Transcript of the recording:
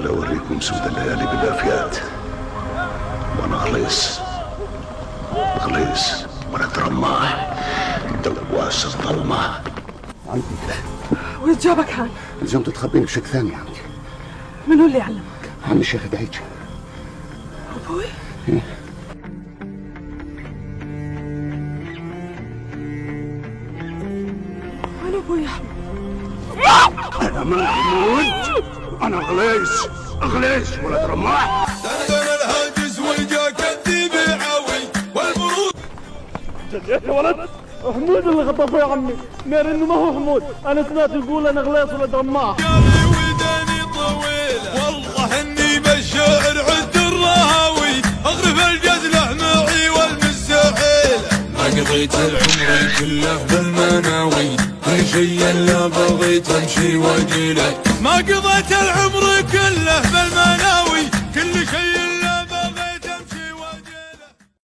تعال اوريكم سود الليالي بالافيات. وانا غليص ولد رماح دواس الظلمه. عمتي وين جابك هان؟ لزمت تخبيني بشكل ثاني. عمتي منو اللي علمك؟ عمي الشيخ دعيج. ابوي؟ إيه؟ وين ابوي يا حمود؟ انا محمود، انا غليص ولد رماح. دندن الهاجس والجا كذب عوي والبرود. جليت يا ولد. حمود اللي خطفه يا عمي، غير انه ما هو حمود، انا سمعت يقول انا غليص ولد رماح. قلبي وداني طويله والله اني بالشعر عد الراوي اغرف الجزله معي والمستحيله. ما قضيت العمر كله بالمناوي كل شيء الا بغيت امشي واجيله. ما قضيت العمر